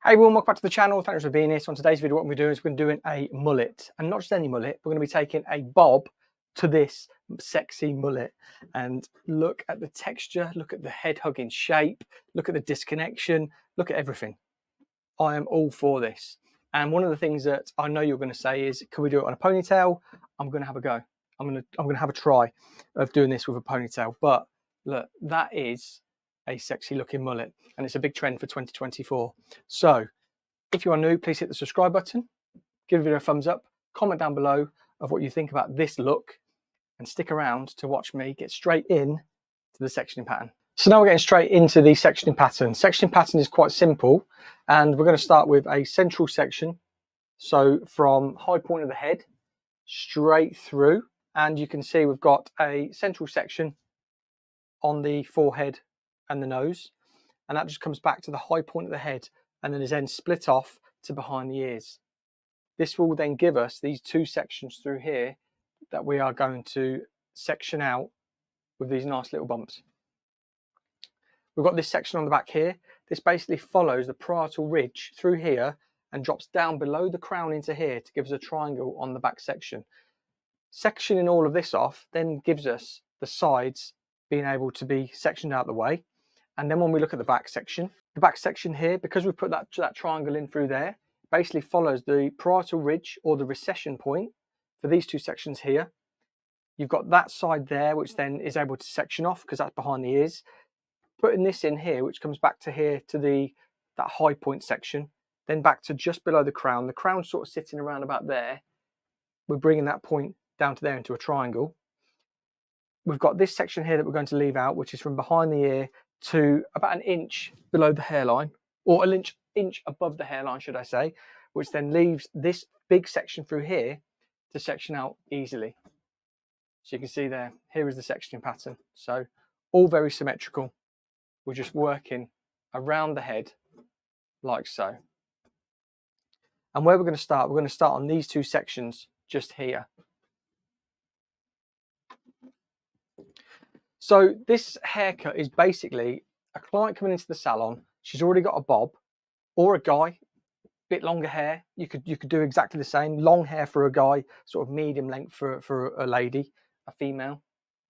Hey everyone, welcome back to the channel. Thanks for being here. So on today's video, what we're doing is we're doing a mullet, and not just any mullet. We're going to be taking a bob to this sexy mullet, and look at the texture, look at the head hugging shape, look at the disconnection, look at everything. I am all for this. And one of the things that I know you're going to say is, can we do it on a ponytail? I'm going to have a go. I'm going to have a try of doing this with a ponytail. But look, that is a sexy looking mullet, and it's a big trend for 2024. So if you are new, please hit the subscribe button, give the video a thumbs up, comment down below of what you think about this look, and stick around to watch me get straight in to the sectioning pattern. So now we're getting straight into the sectioning pattern. Sectioning pattern is quite simple, and we're going to start with a central section. So from high point of the head straight through, and you can see we've got a central section on the forehead and the nose, and that just comes back to the high point of the head and then is then split off to behind the ears. This will then give us these two sections through here that we are going to section out with these nice little bumps. We've got this section on the back here. This basically follows the parietal ridge through here and drops down below the crown into here to give us a triangle on the back section. Sectioning all of this off then gives us the sides being able to be sectioned out of the way. And then when we look at the back section here, because we put that triangle in through there, basically follows the parietal ridge or the recession point for these two sections here. You've got that side there, which then is able to section off because that's behind the ears. Putting this in here, which comes back to here to that high point section, then back to just below the crown. The crown's sort of sitting around about there. We're bringing that point down to there into a triangle. We've got this section here that we're going to leave out, which is from behind the ear to about an inch below the hairline, or an inch above the hairline, should I say, which then leaves this big section through here to section out easily. So you can see there, here is the sectioning pattern. So all very symmetrical. We're just working around the head like so. And where we're going to start on these two sections just here. So this haircut is basically a client coming into the salon. She's already got a bob, or a guy, bit longer hair. You could do exactly the same. Long hair for a guy, sort of medium length for a lady, a female,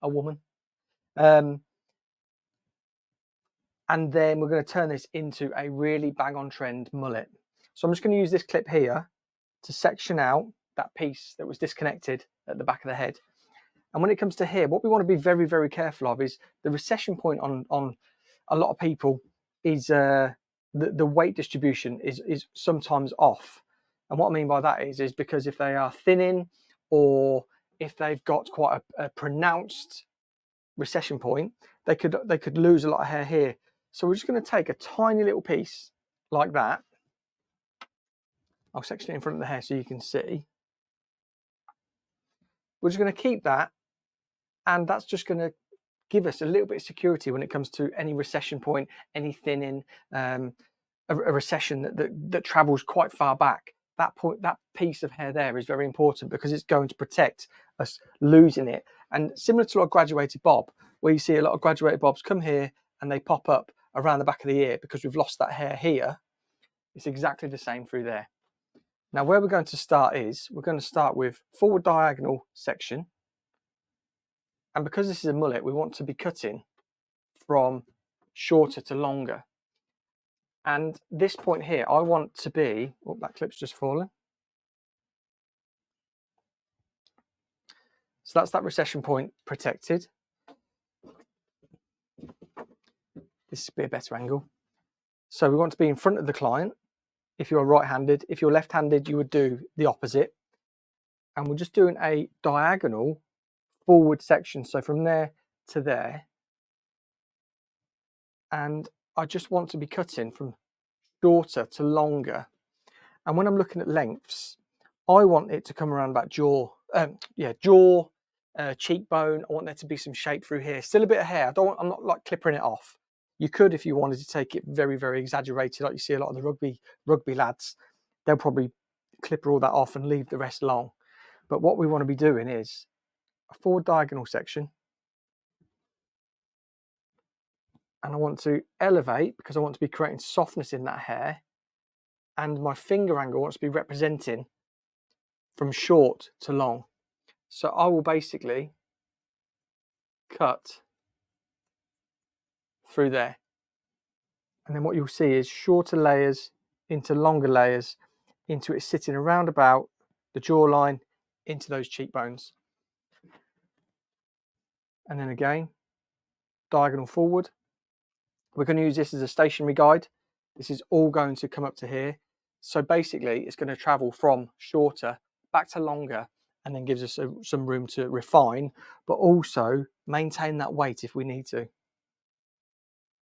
a woman. And then we're going to turn this into a really bang on trend mullet. So I'm just going to use this clip here to section out that piece that was disconnected at the back of the head. And when it comes to here, what we want to be very, very careful of is the recession point on a lot of people is the weight distribution is sometimes off. And what I mean by that is because if they are thinning, or if they've got quite a pronounced recession point, they could lose a lot of hair here. So we're just going to take a tiny little piece like that. I'll section it in front of the hair so you can see. We're just going to keep that, and that's just going to give us a little bit of security when it comes to any recession point, any thinning, a recession that travels quite far back. That piece of hair there is very important because it's going to protect us losing it. And similar to a graduated bob, where you see a lot of graduated bobs come here and they pop up around the back of the ear because we've lost that hair here, it's exactly the same through there. Now where we're going to start is, we're going to start with forward diagonal section. And because this is a mullet, we want to be cutting from shorter to longer. And this point here, I want to be, oh, that clip's just fallen. So that's that recession point protected. This would be a better angle. So we want to be in front of the client. If you're right-handed, if you're left-handed, you would do the opposite. And we're just doing a diagonal forward section. So from there to there. And I just want to be cutting from shorter to longer. And when I'm looking at lengths, I want it to come around about jaw, cheekbone. I want there to be some shape through here. Still a bit of hair. I'm not like clipping it off. You could, if you wanted to take it very, very exaggerated, like you see a lot of the rugby lads, they'll probably clipper all that off and leave the rest long. But what we want to be doing is a forward diagonal section. And I want to elevate because I want to be creating softness in that hair. and my finger angle wants to be representing from short to long. So I will basically cut through there. And then what you'll see is shorter layers into longer layers, into it sitting around about the jawline, into those cheekbones. And then again, diagonal forward. We're going to use this as a stationary guide. This is all going to come up to here. So basically it's going to travel from shorter back to longer, and then gives us some room to refine, but also maintain that weight if we need to.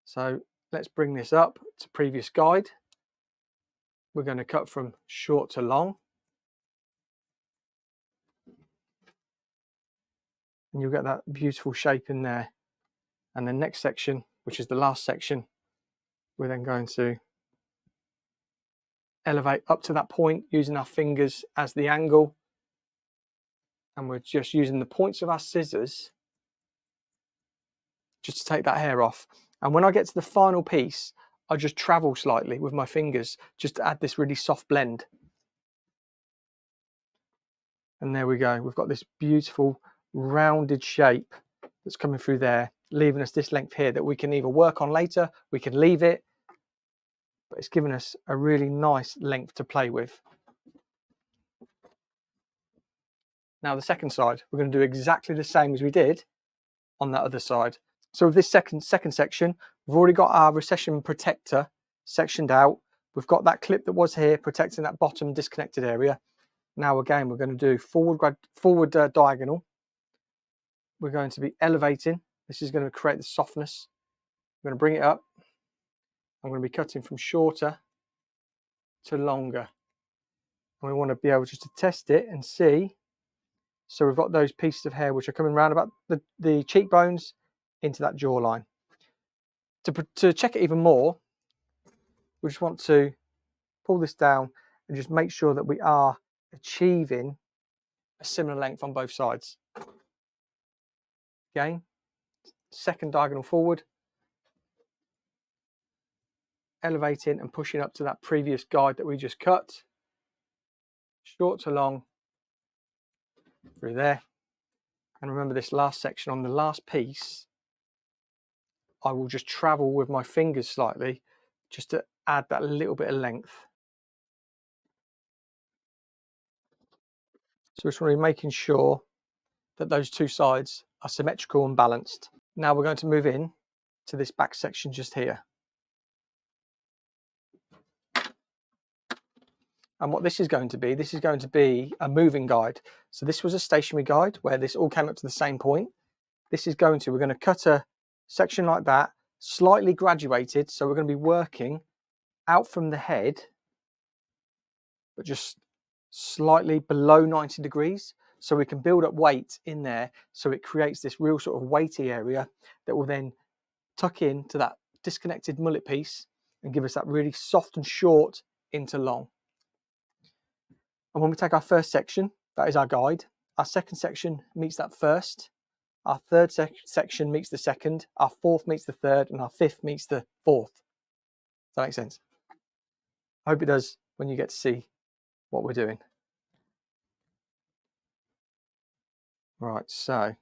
So let's bring this up to previous guide. We're going to cut from short to long. And you'll get that beautiful shape in there. And the next section, which is the last section, we're then going to elevate up to that point using our fingers as the angle. And we're just using the points of our scissors just to take that hair off. And when I get to the final piece, I just travel slightly with my fingers just to add this really soft blend. And there we go. We've got this beautiful rounded shape that's coming through there, leaving us this length here that we can either work on later, we can leave it, but it's given us a really nice length to play with. Now the second side, we're going to do exactly the same as we did on that other side. So with this second section, we've already got our recession protector sectioned out. We've got that clip that was here protecting that bottom disconnected area. Now again, we're going to do forward diagonal. We're going to be elevating. This is going to create the softness. I'm going to bring it up. I'm going to be cutting from shorter to longer. And we want to be able just to test it and see. So we've got those pieces of hair which are coming round about the cheekbones into that jawline. To check it even more, we just want to pull this down and just make sure that we are achieving a similar length on both sides. Again, second diagonal forward, elevating and pushing up to that previous guide that we just cut, short to long through there. And remember this last section on the last piece, I will just travel with my fingers slightly just to add that little bit of length. So it's really making sure that those two sides are symmetrical and balanced. Now we're going to move in to this back section just here. And what this is going to be a moving guide. So this was a stationary guide where this all came up to the same point. This is we're going to cut a section like that, slightly graduated. So we're going to be working out from the head, but just slightly below 90 degrees. So we can build up weight in there. So it creates this real sort of weighty area that will then tuck into that disconnected mullet piece and give us that really soft and short into long. And when we take our first section, that is our guide. Our second section meets that first. Our third section meets the second. Our fourth meets the third. And our fifth meets the fourth. Does that make sense? I hope it does when you get to see what we're doing. Right, so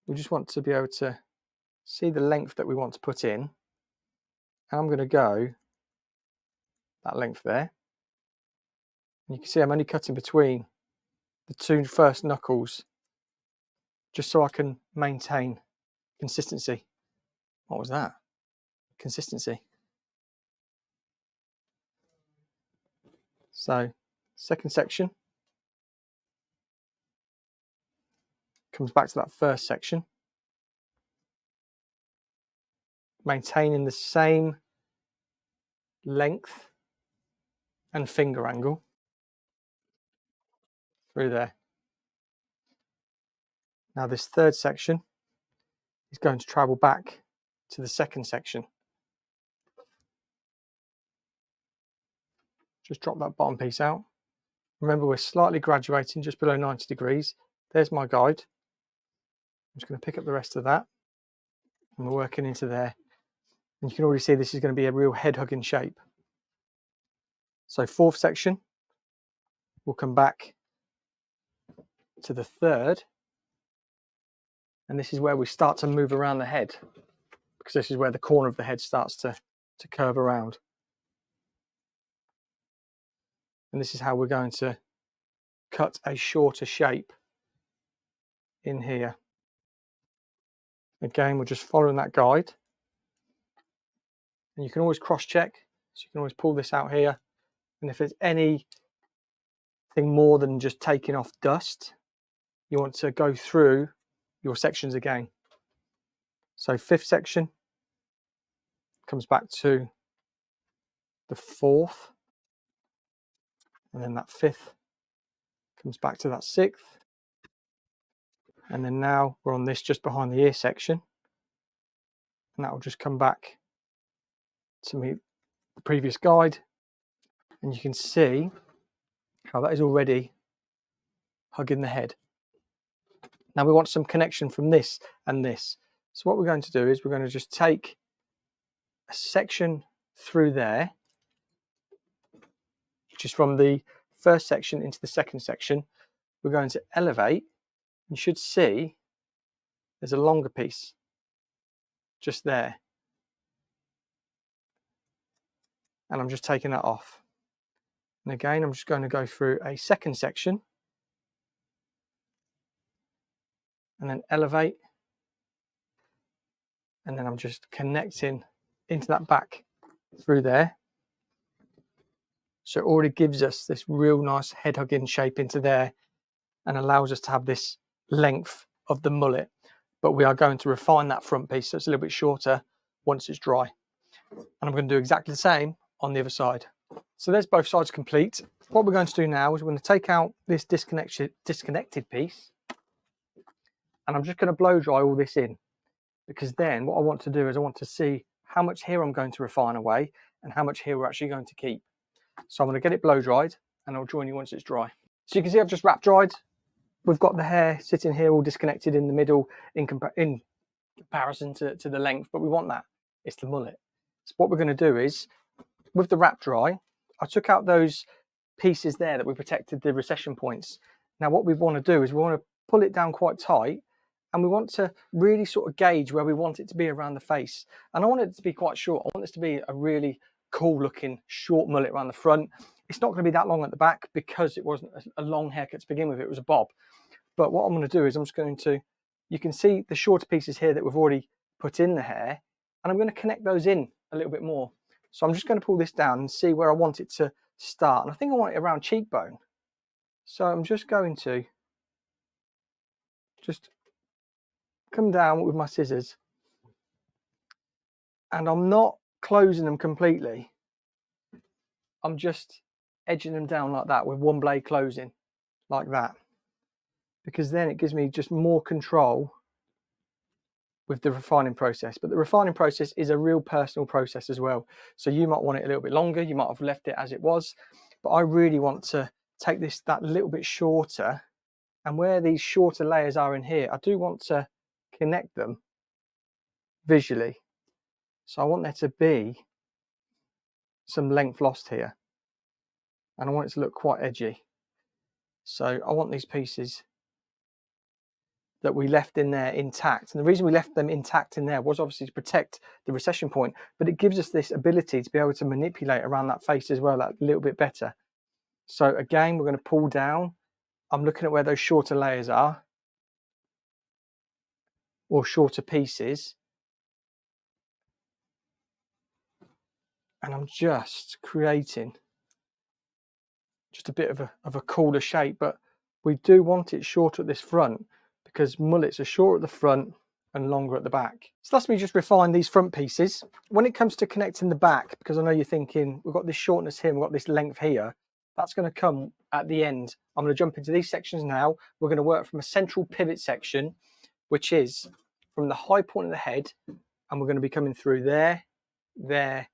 we just want to be able to see the length that we want to put in. And I'm going to go that length there. And you can see I'm only cutting between the two first knuckles just so I can maintain consistency. What was that? Consistency. So second section comes back to that first section, maintaining the same length and finger angle through there. Now this third section is going to travel back to the second section. Just drop that bottom piece out. Remember, we're slightly graduating just below 90 degrees. There's my guide. I'm just going to pick up the rest of that. And we're working into there. And you can already see this is going to be a real head hugging shape. So fourth section, we'll come back to the third. And this is where we start to move around the head, because this is where the corner of the head starts to curve around. And this is how we're going to cut a shorter shape in here. Again, we're just following that guide. And you can always cross check. So you can always pull this out here. And if there's anything more than just taking off dust, you want to go through your sections again. So fifth section comes back to the fourth, and then that fifth comes back to that sixth, and then now we're on this just behind the ear section, and that will just come back to meet the previous guide, and you can see how that is already hugging the head. Now we want some connection from this and this. So what we're going to do is we're going to just take a section through there, which is from the first section into the second section. We're going to elevate. You should see there's a longer piece just there. And I'm just taking that off. And again, I'm just going to go through a second section and then elevate. And then I'm just connecting into that back through there. So it already gives us this real nice head hugging shape into there and allows us to have this length of the mullet. But we are going to refine that front piece so it's a little bit shorter once it's dry. And I'm going to do exactly the same on the other side. So there's both sides complete. What we're going to do now is we're going to take out this disconnected piece, and I'm just going to blow dry all this in, because then what I want to do is I want to see how much hair I'm going to refine away and how much hair we're actually going to keep. So I'm going to get it blow dried and I'll join you once it's dry. So you can see I've just wrap dried. We've got the hair sitting here all disconnected in the middle in comparison to the length, but we want that. It's the mullet. So what we're going to do is, with the wrap dry, I took out those pieces there that we protected the recession points. Now what we want to do is we want to pull it down quite tight, and we want to really sort of gauge where we want it to be around the face. And I want it to be quite short. I want this to be a really cool looking short mullet around the front. It's not going to be that long at the back because it wasn't a long haircut to begin with, it was a bob. But what I'm going to do is I'm just going to, you can see the shorter pieces here that we've already put in the hair, and I'm going to connect those in a little bit more. So I'm just going to pull this down and see where I want it to start. And I think I want it around cheekbone. So I'm just going to just come down with my scissors, and I'm not closing them completely. I'm just edging them down like that with one blade closing like that, because then it gives me just more control with the refining process. But the refining process is a real personal process as well. So you might want it a little bit longer, you might have left it as it was, but I really want to take this that little bit shorter, and where these shorter layers are in here, I do want to connect them visually. So I want there to be some length lost here, and I want it to look quite edgy. So I want these pieces that we left in there intact. And the reason we left them intact in there was obviously to protect the recession point, but it gives us this ability to be able to manipulate around that face as well, that little bit better. So again, we're going to pull down. I'm looking at where those shorter layers are, or shorter pieces. And I'm just creating just a bit of a cooler shape, but we do want it shorter at this front because mullets are short at the front and longer at the back. So that's me just refine these front pieces. When it comes to connecting the back, because I know you're thinking we've got this shortness here, we've got this length here, that's going to come at the end. I'm going to jump into these sections now. We're going to work from a central pivot section, which is from the high point of the head, and we're going to be coming through there, there,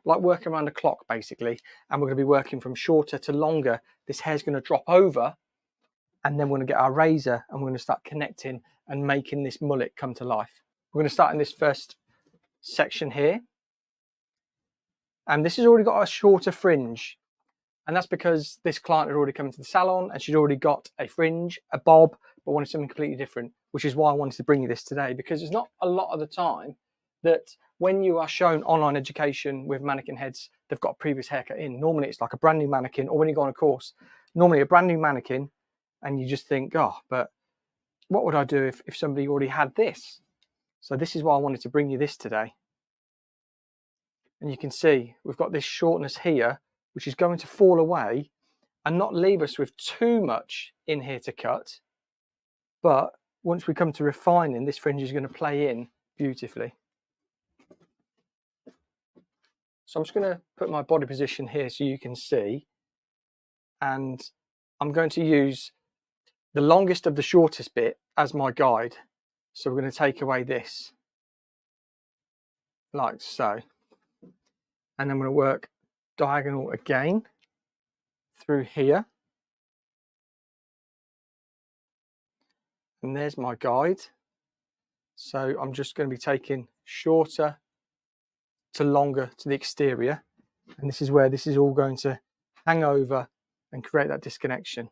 like working around a clock basically. And we're going to be working from shorter to longer. This hair's going to drop over, and then we're going to get our razor and we're going to start connecting and making this mullet come to life. We're going to start in this first section here, and this has already got a shorter fringe, and that's because this client had already come into the salon and she'd already got a fringe, a bob, but wanted something completely different, which is why I wanted to bring you this today, because it's not a lot of the time that when you are shown online education with mannequin heads, they've got a previous haircut in. Normally it's like a brand new mannequin, or when you go on a course, normally a brand new mannequin, and you just think, oh, but what would I do if somebody already had this? So this is why I wanted to bring you this today. And you can see we've got this shortness here, which is going to fall away and not leave us with too much in here to cut. But once we come to refining, this fringe is going to play in beautifully. So I'm just going to put my body position here so you can see. And I'm going to use the longest of the shortest bit as my guide. So we're going to take away this, like so. And I'm going to work diagonal again through here. And there's my guide. So I'm just going to be taking shorter to longer to the exterior. And this is where this is all going to hang over and create that disconnection.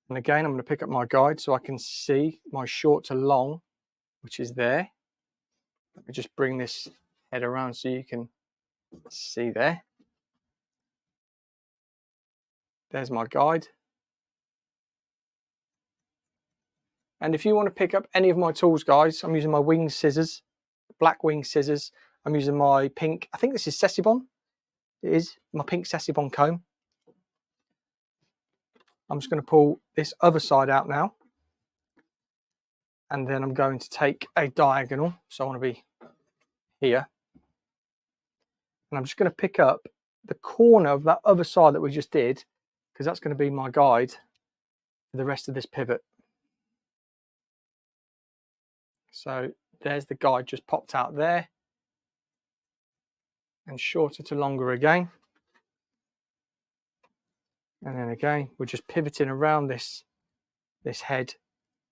And again, I'm going to pick up my guide so I can see my short to long, which is there. Let me just bring this head around so you can see there. There's my guide. And if you want to pick up any of my tools, guys, I'm using my wing scissors, black wing scissors. I'm using my pink, I think this is Sessibon. It is my pink Sessibon comb. I'm just going to pull this other side out now. And then I'm going to take a diagonal. So I want to be here. And I'm just going to pick up the corner of that other side that we just did, because that's going to be my guide for the rest of this pivot. So there's the guide just popped out there, and shorter to longer again. And then again, we're just pivoting around this head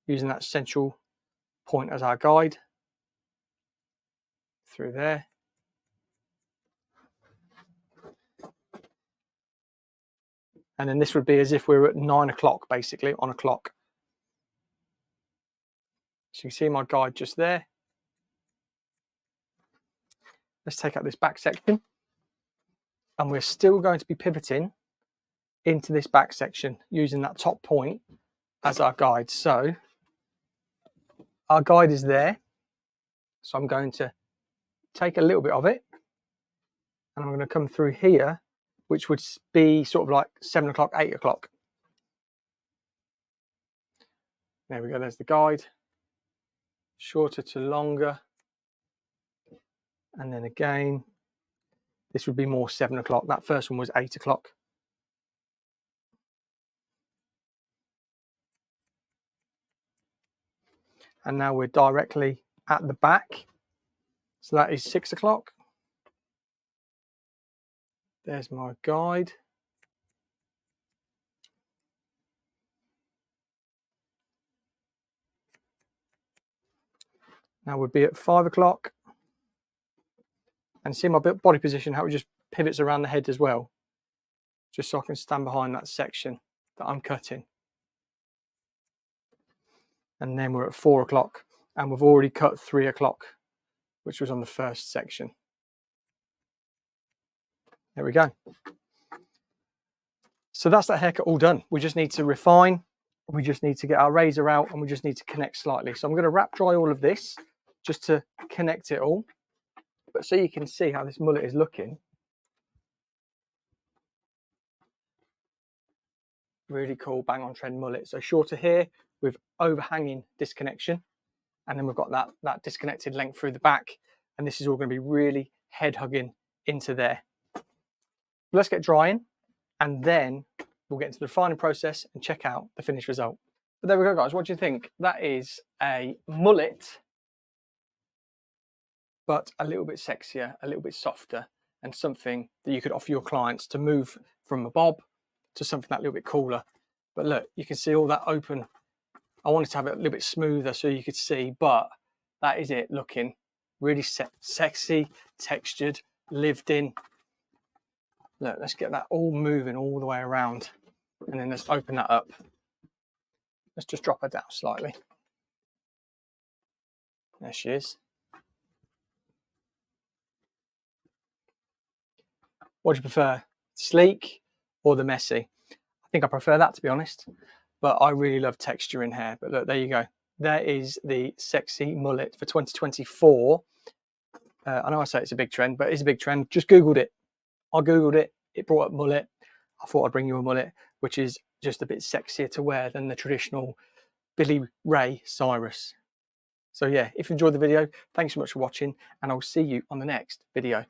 using that central point as our guide through there. And then this would be as if we were at 9 o'clock, basically, on a clock. So you can see my guide just there. Let's take out this back section. And we're still going to be pivoting into this back section using that top point as our guide. So our guide is there. So I'm going to take a little bit of it, and I'm going to come through here, which would be sort of like 7 o'clock, 8 o'clock. There we go, there's the guide. Shorter to longer. And then again, this would be more 7 o'clock. That first one was 8 o'clock. And now we're directly at the back. So that is 6 o'clock. There's my guide. Now we'll be at 5 o'clock. And see my body position, how it just pivots around the head as well. Just so I can stand behind that section that I'm cutting. And then we're at 4 o'clock. And we've already cut 3 o'clock, which was on the first section. There we go. So that's that haircut all done. We just need to refine. We just need to get our razor out, and we just need to connect slightly. So I'm going to wrap dry all of this just to connect it all. But so you can see how this mullet is looking. Really cool, bang on trend mullet. So shorter here with overhanging disconnection. And then we've got that disconnected length through the back. And this is all going to be really head hugging into there. Let's get drying, and then we'll get into the refining process and check out the finished result. But there we go, guys. What do you think? That is a mullet, but a little bit sexier, a little bit softer, and something that you could offer your clients to move from a bob to something that little bit cooler. But look, you can see all that open. I wanted to have it a little bit smoother so you could see, but that is it looking really sexy, textured, lived in. Look, let's get that all moving all the way around, and then let's open that up. Let's just drop her down slightly. There she is. What do you prefer, sleek or the messy? I think I prefer that, to be honest, but I really love texture in hair. But look, there you go. There is the sexy mullet for 2024. I know I say it's a big trend, but it's a big trend. Just Googled it. I Googled it. It brought up mullet. I thought I'd bring you a mullet, which is just a bit sexier to wear than the traditional Billy Ray Cyrus. So yeah, if you enjoyed the video, thanks so much for watching, and I'll see you on the next video.